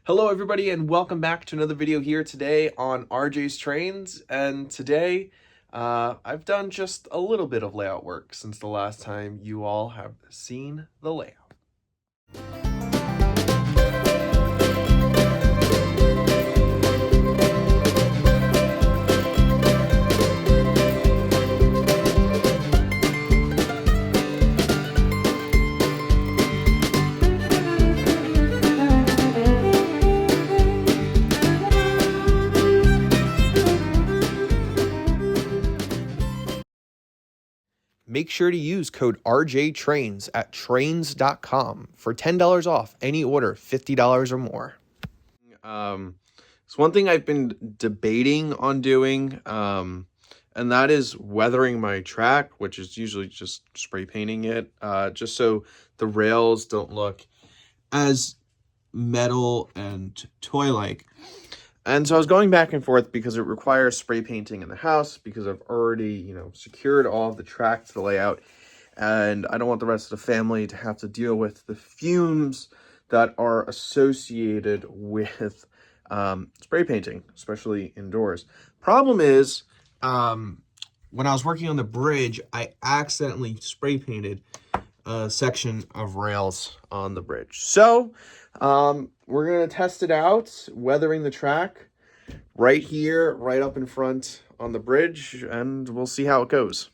Hello everybody and welcome back to another video here today on RJ's Trains. And today I've done just a little bit of layout work since the last time you all have seen the layout. Make sure to use code RJTrains at trains.com for $10 off any order $50 or more. It's one thing I've been debating on doing, and that is weathering my track, which is usually just spray painting it, just so the rails don't look as metal and toy-like. And so I was going back and forth because it requires spray painting in the house because I've already, secured all of the track to the layout. And I don't want the rest of the family to have to deal with the fumes that are associated with spray painting, especially indoors. Problem is, when I was working on the bridge, I accidentally spray painted a section of rails on the bridge. So we're going to test it out, weathering the track right here, right up in front on the bridge, and we'll see how it goes.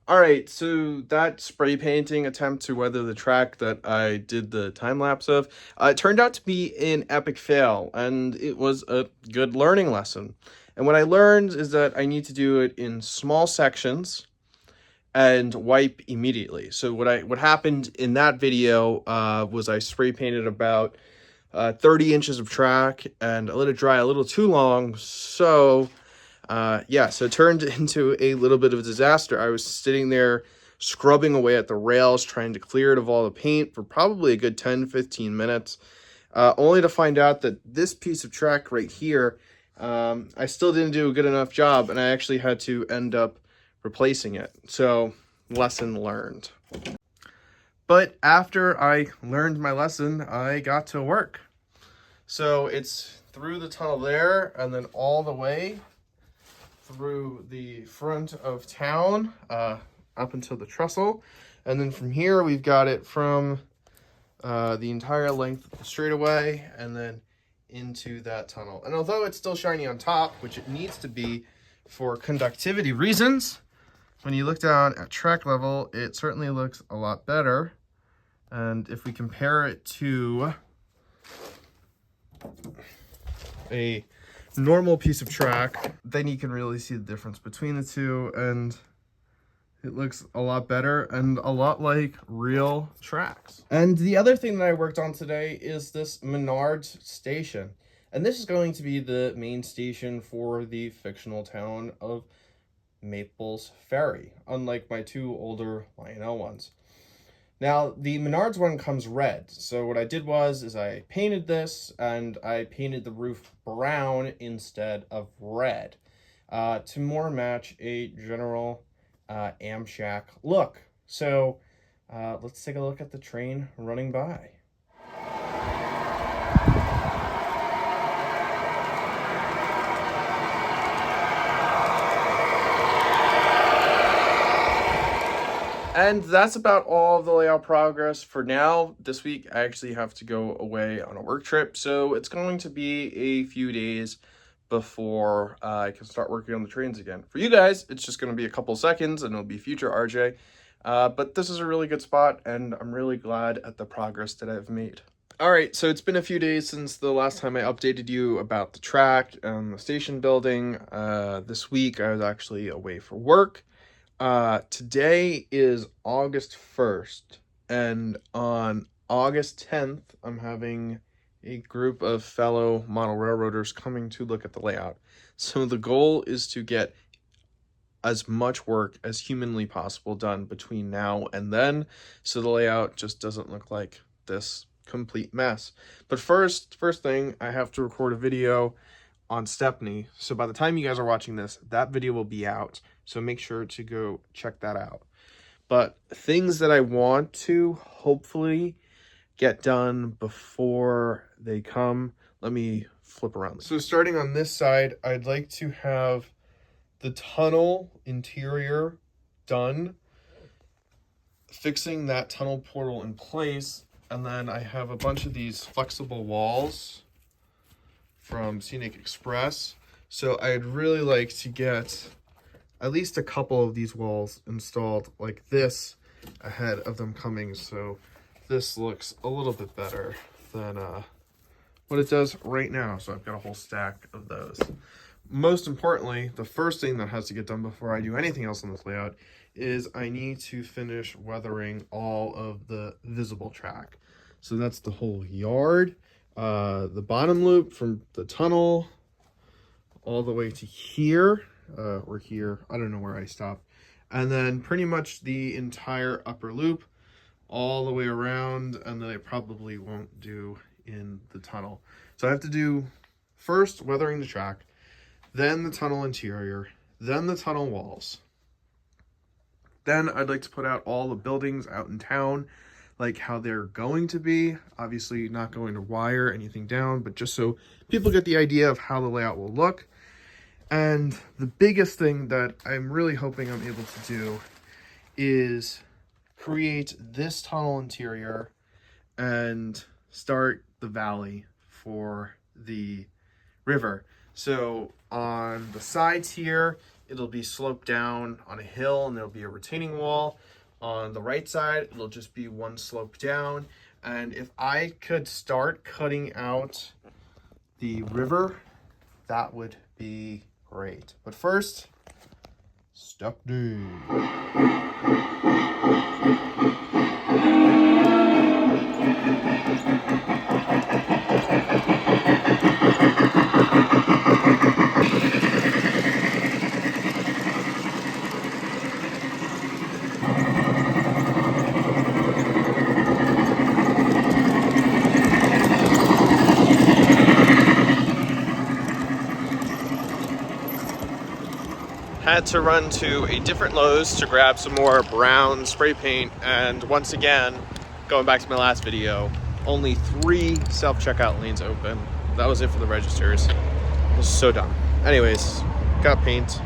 All right, so that spray painting attempt to weather the track that I did the time lapse of, it turned out to be an epic fail, and it was a good learning lesson. And what I learned is that I need to do it in small sections and wipe immediately. So what happened in that video was I spray painted about 30 inches of track and I let it dry a little too long, so so it turned into a little bit of a disaster. I was sitting there scrubbing away at the rails, trying to clear it of all the paint for probably a good 10-15 minutes, only to find out that this piece of track right here, I still didn't do a good enough job, and I actually had to end up replacing it. So, lesson learned. But after I learned my lesson, I got to work. So it's through the tunnel there, and then all the way through the front of town up until the trestle, and then from here we've got it from the entire length of the straightaway and then into that tunnel. And although it's still shiny on top, which it needs to be for conductivity reasons, when you look down at track level, it certainly looks a lot better. And if we compare it to a normal piece of track, then you can really see the difference between the two, and it looks a lot better and a lot like real tracks. And the other thing that I worked on today is this Menards Station, and this is going to be the main station for the fictional town of Maples Ferry, unlike my two older Lionel ones. Now, the Menards one comes red, so what I did was I painted this, and I painted the roof brown instead of red, to more match a general Amshack look. So, let's take a look at the train running by. And that's about all of the layout progress for now. This week, I actually have to go away on a work trip, so it's going to be a few days before I can start working on the trains again. For you guys, it's just going to be a couple seconds, and it'll be future RJ. But this is a really good spot, and I'm really glad at the progress that I've made. All right, so it's been a few days since the last time I updated you about the track and the station building. This week, I was actually away for work. Today is August 1st, and on August 10th, I'm having a group of fellow model railroaders coming to look at the layout. So the goal is to get as much work as humanly possible done between now and then, so the layout just doesn't look like this complete mess. But first thing, I have to record a video on Stepney. So by the time you guys are watching this, that video will be out. So make sure to go check that out. But things that I want to hopefully get done before they come. Let me flip around. So starting on this side, I'd like to have the tunnel interior done, fixing that tunnel portal in place, and then I have a bunch of these flexible walls from Scenic Express. So I'd really like to get at least a couple of these walls installed like this ahead of them coming, so this looks a little bit better than what it does right now. So I've got a whole stack of those. Most importantly, the first thing that has to get done before I do anything else on this layout is I need to finish weathering all of the visible track. So that's the whole yard, the bottom loop from the tunnel all the way to here, or here, I don't know where I stopped, and then pretty much the entire upper loop all the way around, and then I probably won't do in the tunnel. So I have to do first weathering the track, then the tunnel interior, then the tunnel walls. Then I'd like to put out all the buildings out in town, like how they're going to be. Obviously not going to wire anything down, but just so people get the idea of how the layout will look. And the biggest thing that I'm really hoping I'm able to do is create this tunnel interior and start the valley for the river. So on the sides here, it'll be sloped down on a hill and there'll be a retaining wall. On the right side, it'll just be one slope down. And if I could start cutting out the river, that would be great. But first, Stepney. Had to run to a different Lowe's to grab some more brown spray paint, and once again, going back to my last video, only 3 self-checkout lanes open. That was it for the registers. It was so dumb. Anyways, got paint.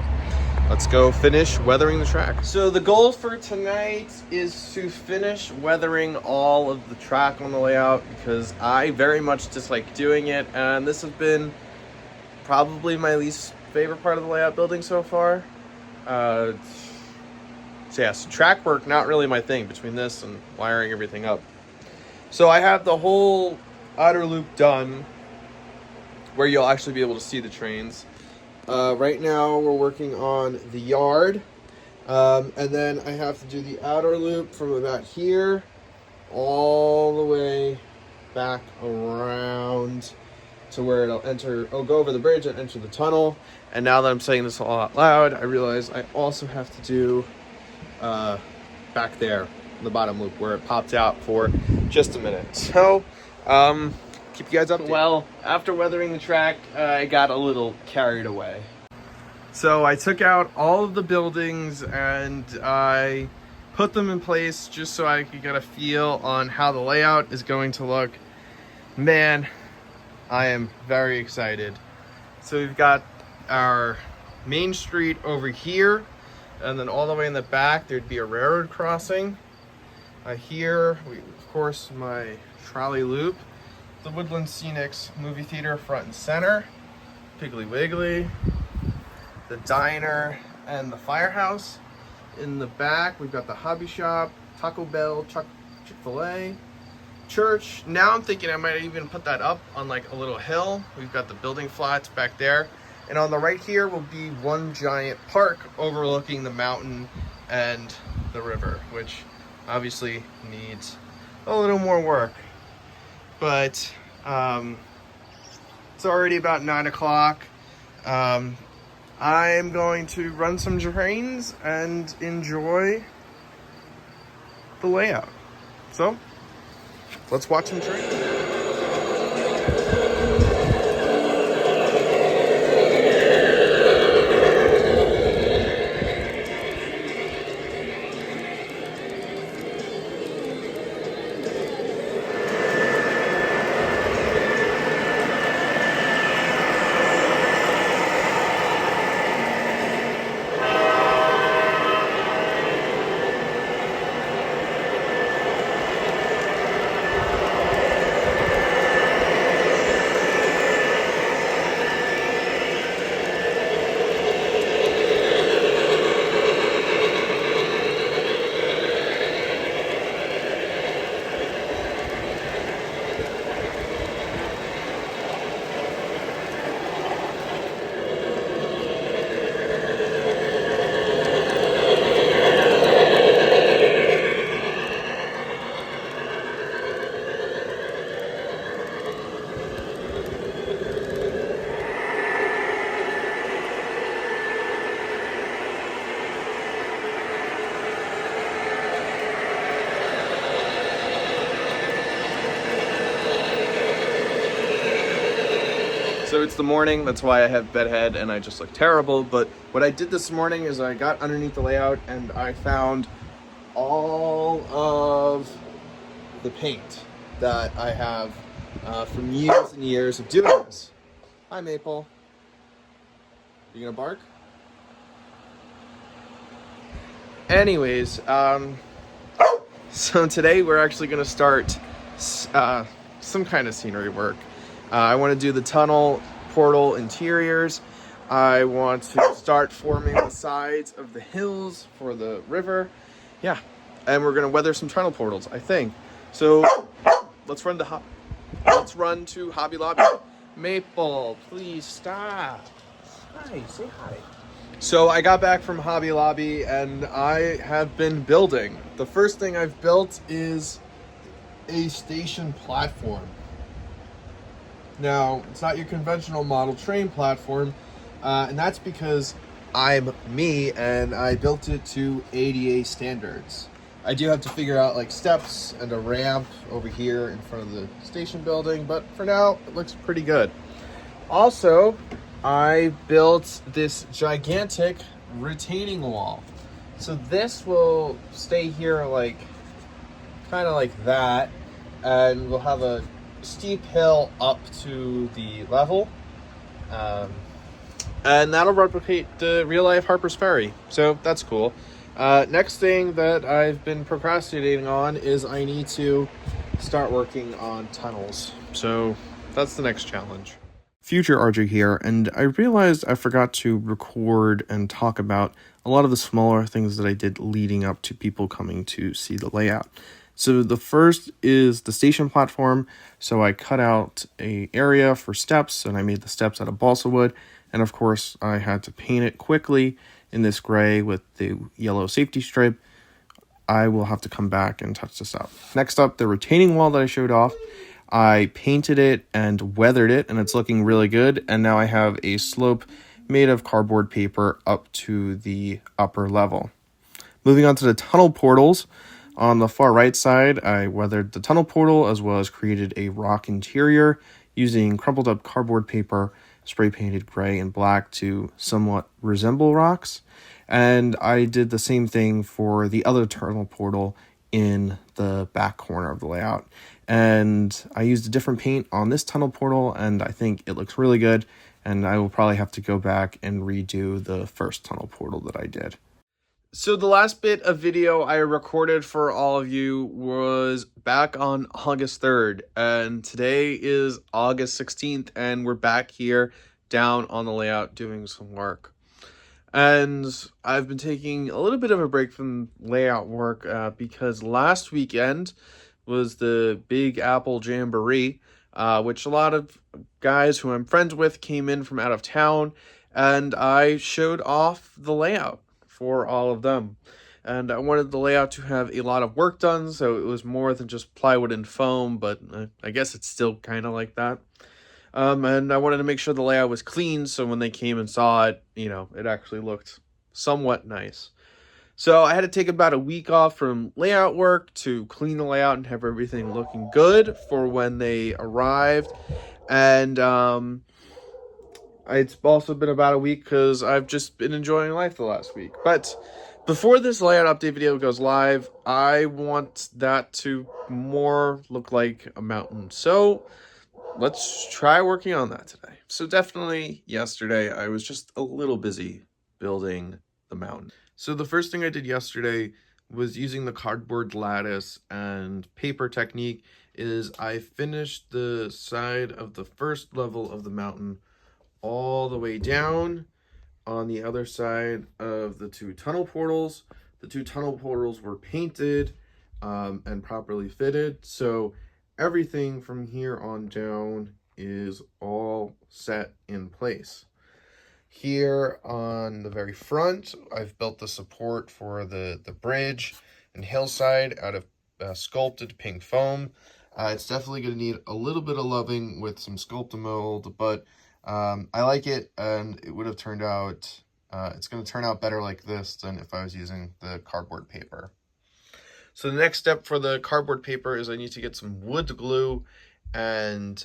Let's go finish weathering the track. So the goal for tonight is to finish weathering all of the track on the layout, because I very much dislike doing it, and this has been probably my least favorite part of the layout building so far. So yes, track work, not really my thing between this and wiring everything up. So I have the whole outer loop done where you'll actually be able to see the trains. Right now we're working on the yard, and then I have to do the outer loop from about here all the way back around to where it'll go over the bridge and enter the tunnel. And now that I'm saying this all out loud, I realize I also have to do back there, the bottom loop, where it popped out for just a minute. So, keep you guys updated. Well, after weathering the track, I got a little carried away. So I took out all of the buildings and I put them in place just so I could get a feel on how the layout is going to look. Man, I am very excited. So we've got our main street over here, and then all the way in the back there'd be a railroad crossing. Here, of course, my trolley loop, the Woodland Scenics movie theater front and center, Piggly Wiggly, the diner, and the firehouse. In the back, we've got the hobby shop, Taco Bell, Chick-fil-A, church. Now I'm thinking I might even put that up on like a little hill. We've got the building flats back there. And on the right here will be one giant park overlooking the mountain and the river, which obviously needs a little more work. But it's already about 9 o'clock. I'm going to run some trains and enjoy the layout. So, let's watch some trains. So it's the morning, that's why I have bedhead and I just look terrible. But what I did this morning is I got underneath the layout and I found all of the paint that I have from years and years of doing this. Hi, Maple. You gonna bark? Anyways, so today we're actually gonna start some kind of scenery work. I want to do the tunnel portal interiors. I want to start forming the sides of the hills for the river. Yeah, and we're gonna weather some tunnel portals, I think. So let's run to Hobby Lobby. Maple, please stop. Hi, say hi. So I got back from Hobby Lobby and I have been building. The first thing I've built is a station platform. Now, it's not your conventional model train platform, and that's because I'm me and I built it to ADA standards. I do have to figure out like steps and a ramp over here in front of the station building, but for now, it looks pretty good. Also, I built this gigantic retaining wall. So this will stay here like, kind of like that, and we'll have a steep hill up to the level, and that'll replicate the real life Harper's Ferry, so that's cool. Next thing that I've been procrastinating on is I need to start working on tunnels, so that's the next challenge. Future RJ here, and I realized I forgot to record and talk about a lot of the smaller things that I did leading up to people coming to see the layout. So the first is the station platform. So I cut out a area for steps and I made the steps out of balsa wood. And of course I had to paint it quickly in this gray with the yellow safety stripe. I will have to come back and touch this up. Next up, the retaining wall that I showed off. I painted it and weathered it and it's looking really good. And now I have a slope made of cardboard paper up to the upper level. Moving on to the tunnel portals. On the far right side, I weathered the tunnel portal as well as created a rock interior using crumpled up cardboard paper, spray painted gray and black to somewhat resemble rocks. And I did the same thing for the other tunnel portal in the back corner of the layout. And I used a different paint on this tunnel portal and I think it looks really good. And I will probably have to go back and redo the first tunnel portal that I did. So the last bit of video I recorded for all of you was back on August 3rd, and today is August 16th, and we're back here down on the layout doing some work. And I've been taking a little bit of a break from layout work because last weekend was the Big Apple Jamboree, which a lot of guys who I'm friends with came in from out of town, and I showed off the layout for all of them. And I wanted the layout to have a lot of work done, so it was more than just plywood and foam, but I guess it's still kind of like that. And I wanted to make sure the layout was clean, so when they came and saw it, it actually looked somewhat nice. So I had to take about a week off from layout work to clean the layout and have everything looking good for when they arrived. And it's also been about a week because I've just been enjoying life the last week. But before this layout update video goes live, I want that to more look like a mountain. So let's try working on that today. So definitely yesterday, I was just a little busy building the mountain. So the first thing I did yesterday was using the cardboard lattice and paper technique is I finished the side of the first level of the mountain all the way down on the other side of the two tunnel portals. The two tunnel portals were painted and properly fitted. So everything from here on down is all set in place. Here on the very front, I've built the support for the bridge and hillside out of sculpted pink foam. It's definitely going to need a little bit of loving with some Sculptamold, but I like it, and it would have turned out, it's going to turn out better like this than if I was using the cardboard paper. So the next step for the cardboard paper is I need to get some wood glue and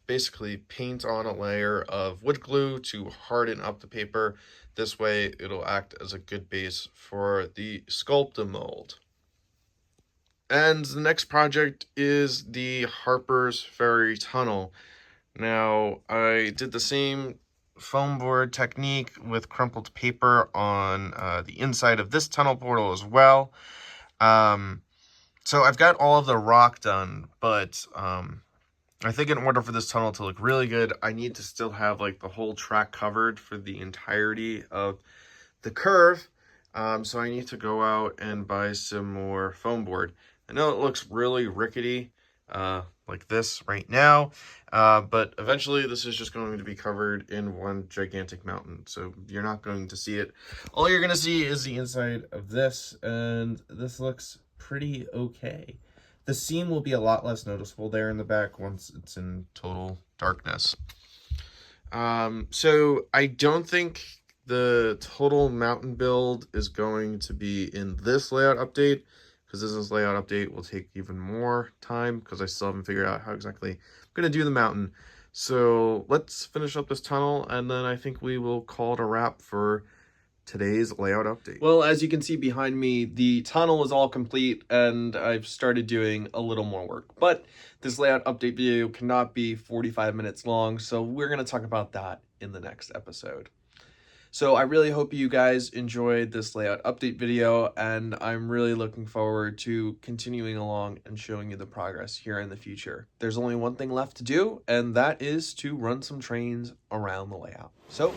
basically paint on a layer of wood glue to harden up the paper. This way it'll act as a good base for the Sculptamold. And the next project is the Harper's Ferry Tunnel. Now, I did the same foam board technique with crumpled paper on the inside of this tunnel portal as well. So I've got all of the rock done, but I think in order for this tunnel to look really good, I need to still have like the whole track covered for the entirety of the curve. So I need to go out and buy some more foam board. I know it looks really rickety, like this right now, but eventually this is just going to be covered in one gigantic mountain, so you're not going to see it. All you're going to see is the inside of this, and this looks pretty okay. The seam will be a lot less noticeable there in the back once it's in total darkness. So I don't think the total mountain build is going to be in this layout update, because this layout update will take even more time because I still haven't figured out how exactly I'm going to do the mountain. So let's finish up this tunnel, and then I think we will call it a wrap for today's layout update. Well, as you can see behind me, the tunnel is all complete, and I've started doing a little more work. But this layout update video cannot be 45 minutes long, so we're going to talk about that in the next episode. So I really hope you guys enjoyed this layout update video, and I'm really looking forward to continuing along and showing you the progress here in the future. There's only one thing left to do, and that is to run some trains around the layout. So